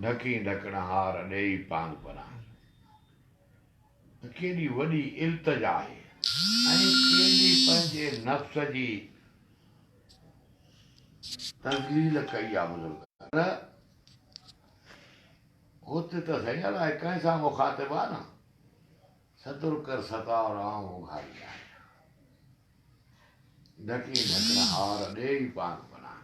ढकी ढकण हार ॾेई पान परां केॾी वॾी इल्तिजा आहे ऐं केॾी पंहिंजे नफ़्स जी तज़लील कई आहे बुज़ुर्ग पर हुते त सही आहे कंहिं सां मुखातिब आहे न सतुर कर सतावर आऊं उघारी आहे ढकी ढकण हार ॾेई पान पनाह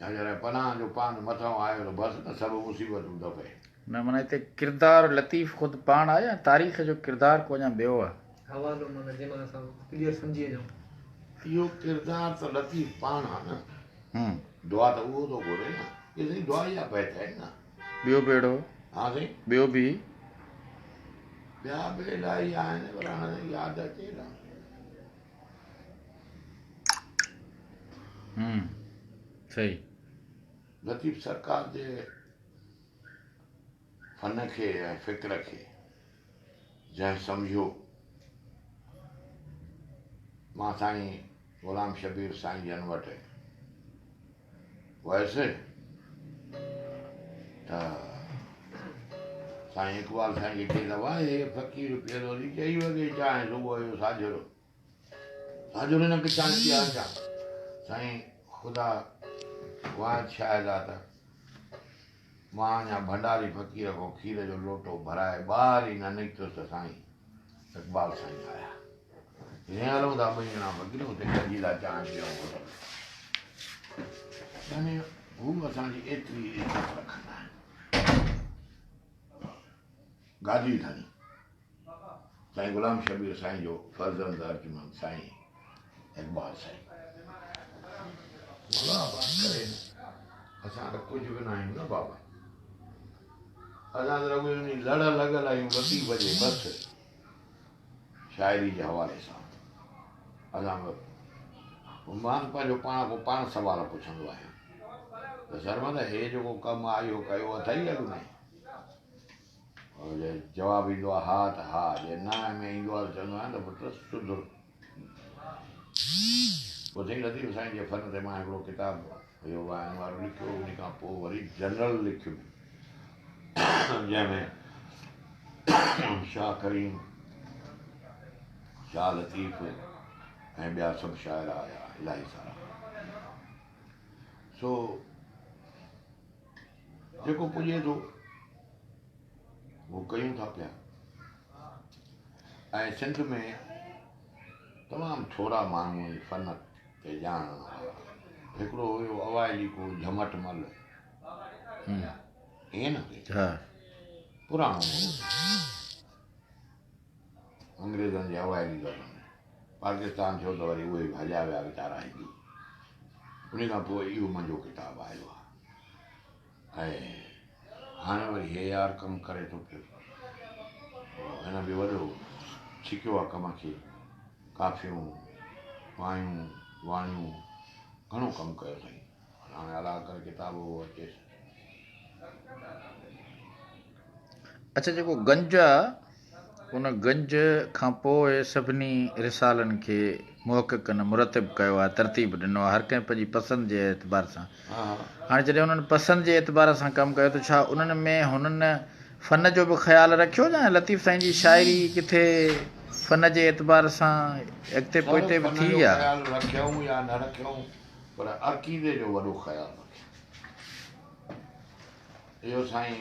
अगरि पनाह जो पान मथां आयो त बसि न सभु मुसीबतूं दफ़े न माना हिते किरदारु लतीफ़ ख़ुदि पाण आहे या तारीख़ जो किरदारु को अञा ॿियो आहे हवालो माना जंहिंमहिल असां क्लियर सम्झी वञूं इहो किरदारु त लतीफ़ पाण आहे न दुआ त उहो थो घुरे न इहे साईं दुआ जा बैत आहिनि न ॿियो बि अहिड़ो हा साईं ॿियो बि ॿिया बि इलाही आहिनि पर हाणे यादि अचे न सही लतीफ़ सरकार जे फन खे ऐं फ़िक्र खे जंहिं सम्झो मां साईं ग़ुलाम शबीर साईं जन वटि वयुसि त साईं इकबाल साईं खे चई दफ़ा हे फ़क़ीर पियरो वरी चई वॻे चांहि सुबुह जो साझरो हिनखे चांहि पीआरिजा साईं ख़ुदा वाह शायदि त मां अञा भंडारी फ़क़ीर खां खीर जो लोटो भराए ॿाहिरि ई न निकितुसि त साईं इकबाल साईं आया हीअं हलूं था ॿई ॼणा फ़क़ीर हुते गॾिजी था चांहि पीऊं यानी हू असांजी एतिरी इज़त रखंदा आहिनि गादी अथनि साईं ग़ुलाम शबीर साईं जो फर्ज़ंद अर्जुमंद साईं इकबाल साईं करे असां त कुझु बि न आहियूं न बाबा असां त रुॻो लड़ लॻल आहियूं लतीफ़ जे बसि शाइरी जे हवाले सां असां मां पंहिंजो पाण खां पाण सुवाल पुछंदो आहियां त सरमद हे जेको कमु आहे इहो कयो अथई अॻु में जे जवाबु ईंदो आहे हा त हा जे न में ईंदो आहे त चवंदो आहियां त पुटु सुधर पोइ साईं लतीफ़ साईं जे फन ते मां हिकिड़ो किताबु इहो वाइण वारो लिखियो उन खां पोइ वरी जनरल लिखियुमि जंहिंमें शाह करीम शाह लतीफ़ ऐं ॿिया सभु शाइर आया इलाही सारा सो जेको पुॼे थो उहो कयूं था पिया ऐं सिंध में तमामु थोरा माण्हू फन खे ॼाणण वारा हिकिड़ो हुयो अवाइली को झमटमल ईअं न पुराणो अंग्रेज़नि जे अवाइली दौर में पाकिस्तान थियो त वरी उहे भॼा विया वीचारा हिंदी उन खां पोइ इहो मुंहिंजो किताबु आयो आहे ऐं हाणे वरी हे यार कमु करे थो पियो हिन बि वॾो छिकियो आहे कम खे काफ़ियूं वायूं वाणियूं घणो कमु कयो अथई हाणे अला करे किताबु उहो अचेसि अच्छा जेको गंज आहे उन गंज खां पोइ सभिनी रिसालनि खे मुहक़क़नि मुरतिब कयो आहे तरतीब ॾिनो आहे हर कंहिं पंहिंजी पसंदि जे एतबार सां हाणे जॾहिं उन्हनि पसंदि जे एतबार सां कमु कयो त छा उन्हनि में हुननि फ़न जो बि ख़्यालु रखियो या लतीफ़ साईं जी शाइरी किथे फ़न जे एतबार सां अॻिते पोइते बि थी आहे ख़्यालु रखियऊं या न रखियऊं पर अक़ीदे जो वॾो ख़्यालु रखियो इहो साईं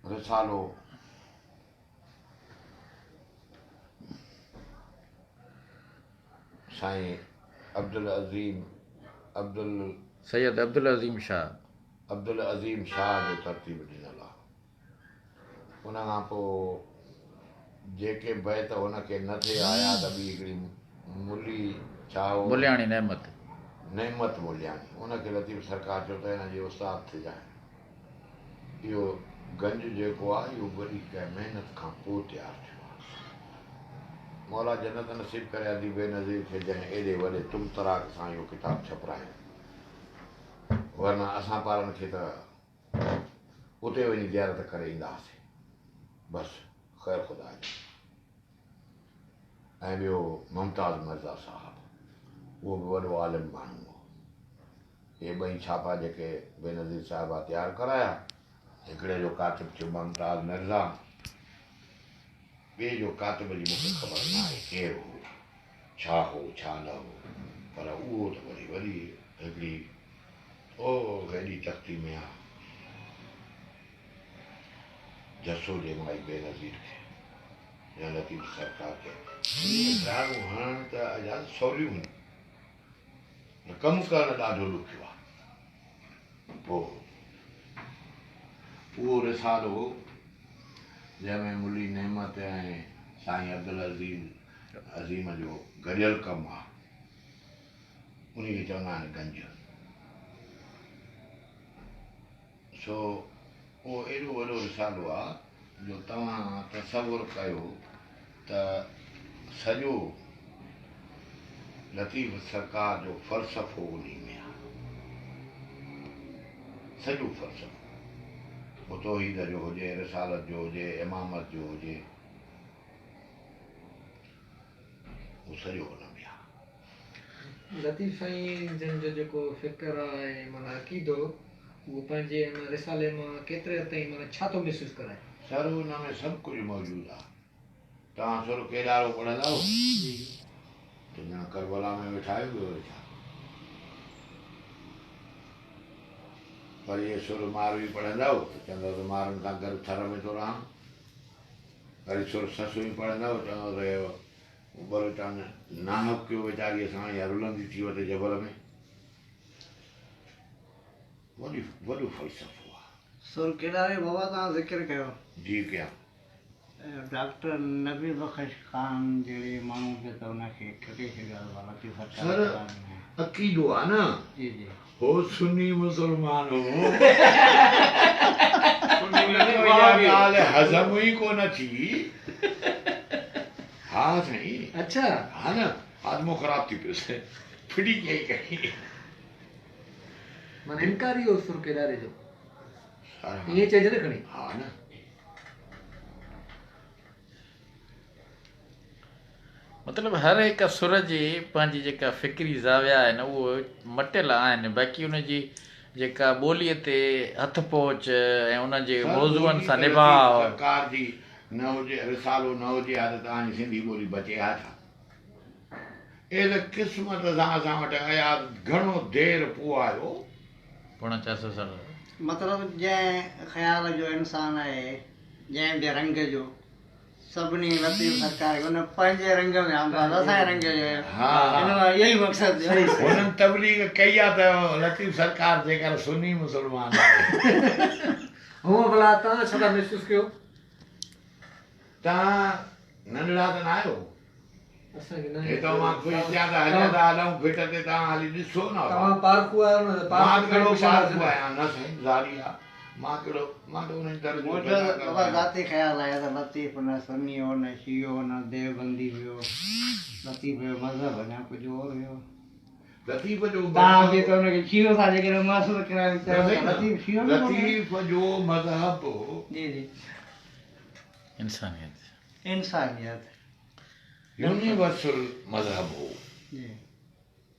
रिसालो साईं सैयद अब्दुल अज़ीम शाह जो तरतीब ॾिनल आहे उन खां पोइ जेके बैत हुनखे न थिए आया त ॿी हिकिड़ी मुली छा मुलियाणी नेमत मुलियाणी उनखे लतीफ़ सरकार चयो त हिन जे उस्ताद थी जाए इहो गंज जेको आहे इहो वरी कंहिं महिनत खां पोइ तयारु थियो आहे मौला जन्नत नसीब करे अदी बेनज़ीर खे जंहिं एॾे वॾे तुम तराक सां इहो किताबु छपरायो वरना असां ॿारनि खे त उते वञी ज़ियारत करे ईंदा हुआसीं बसि ख़ैर ख़ुदा जो ऐं ॿियो मुमताज़ मिर्ज़ा साहबु उहो बि वॾो आलिम माण्हू हो। इहे ॿई छापा जेके बेनज़ीर साहिबा तयारु कराया, हिकिड़े जो कातिब थियो मुमताज़ मिर्ज़ा, ॿिए जो कातिब जी मूंखे ख़बर न आहे केरु हो, छा हो छा न हो, पर उहो त वरी वरी हिकिड़ी हेॾी तख़्ती में आहे जसो जे माई बेनज़ीर खे या लतीफ़ सरकार खे दारूं हणण त आज़ाद सवलियूं आहिनि, कमु करणु ॾाढो ॾुखियो आहे। पोइ उहो रिसालो जंहिंमें मुली नेमत ऐं साईं अब्दुल अज़ीम जो गॾियल कमु आहे, उन खे चवंदा आहिनि गंज। सो उहो एॾो वॾो रिसालो आहे जो तव्हां तसवुरु कयो त सॼो लतीफ़ सरकार जो फ़लसफ़ो उन में आहे, सॼो फ़लसफ़ो, पोइ तौहीद जो हुजे, रिसालत जो हुजे, इमामत जो हुजे, उहो सॼो हुन में आहे। लतीफ़ साईं जन जो जेको फ़िक्र आहे माना अक़ीदो, उहो पंहिंजे हिन रिसाले मां केतिरे हद ताईं माना छा थो महसूसु कराए? सर हुन में सभु कुझु मौजूदु आहे। तव्हां सुर केॾारो पढ़ंदा त ॼण करबला में वेठा आहियो, ॿियो वेठा, पर इहे सुर मारवी पढ़ंदव त चवंदव त मारनि सां गॾु थर में थो रहां, वरी सुर ससूं पढ़ंदव चवंदव त बलोचान नाहक कयो वीचारीअ सां या रुलंदी थी वठे जबल में। वॾो फ़लसफ़ो आहे। सुर केॾारे बाबा तव्हां ज़िक्र कयो, जी कया डॉक्टर नबी बख़्श ख़ान जहिड़े माण्हू खे त हुनखे कटे छॾियो आहे लतीफ़ सरकार सर अक़ीदो आहे न, जी जी हो सुन्नी मुसलमान हो ॻाल्हि हज़म ई कोन थी। हा साईं, अच्छा हा न, आदमो ख़राब थी पियोसि, फिटी कई कई माना इनकारी हो सुर केॾारे जो, हा ईअं चइजे न खणी। हा न, मतिलबु हर हिकु सुर जी पंहिंजी जेका फ़िक्री ज़ाविया आहिनि उहो मटियल आहिनि, बाक़ी उनजी जेका ॿोलीअ ते हथ पहुच ऐं उनजे मौज़ूअनि सां निभाव। सरकार जी न हुजे, रिसालो न हुजे हा त तव्हांजी सिंधी ॿोली बचे हा छा? एॾे क़िस्मत सां असां वटि आया, घणो देरि पोइ आयो। 450 साल मतिलबु जंहिं ख़्याल जो इंसानु आहे, जंहिं बि रंग जो, सभिनी लतीफ़ सरकार हुन पंहिंजे रंग में आंदो आहे, असांजे रंग जो हा हिन जो इहो ई मक़सदु आहे। हुननि तबलीग कई आहे त लतीफ़ सरकार जेकर सुन्नी मुसलमान आहे। हूअं भला तव्हां छा था महसूसु कयो? तव्हां नंढड़ा त न आहियो, असांखे न हे तव्हां ख़ुशि थिया त हलंदा हलूं फिट ते, तव्हां हली ॾिसो न। तव्हां पार्कू आहियो न, मां पार्क कहिड़ो पार्कू आहियां, न साईं ज़ारी आहे, मां कहिड़ो, मां त उन तरह मुंहिंजो बाबा ज़ाती ख़्यालु आहे त लतीफ़ न सुन्नी हो न शियो न देवबंदी हुयो, लतीफ़ जो मज़हब अञा कुझु और हुयो। लतीफ़ जो तव्हां बि त हुनखे शियो था जेके महसूसु करायो लतीफ़ शियो न कोन्हे। लतीफ़ जो मज़हब जी जी इंसानियत। इंसानियत यूनिवर्सल मज़हब हो, जी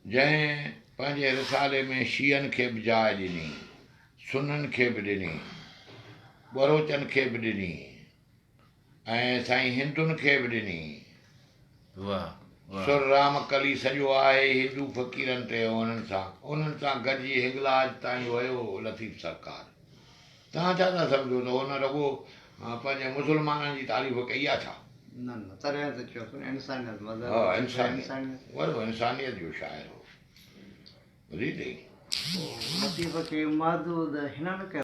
जंहिं पंहिंजे रिसाले में शीयनि खे बि जाइ ॾिनी, सुन्ननि खे बि ॾिनी, बरोचनि खे बि ॾिनी, ऐं साईं हिंदुनि खे बि ॾिनी। वाह सुर राम कली सॼो आहे हिंदू फ़क़ीरनि ते, उन्हनि सां गॾिजी हिंगलाज ताईं वियो लतीफ़ सरकार। तव्हां छा था सम्झो त हुन रुॻो पंहिंजे मुस्लमाननि जी तारीफ़ कई आहे छा? न न तॾहिं त चयो इंसानियत मज़हब। हा इंसानियत, वॾो इंसानियत जो शाइर हो। रीति लतीफ़ खे महदूद हिन में कयो।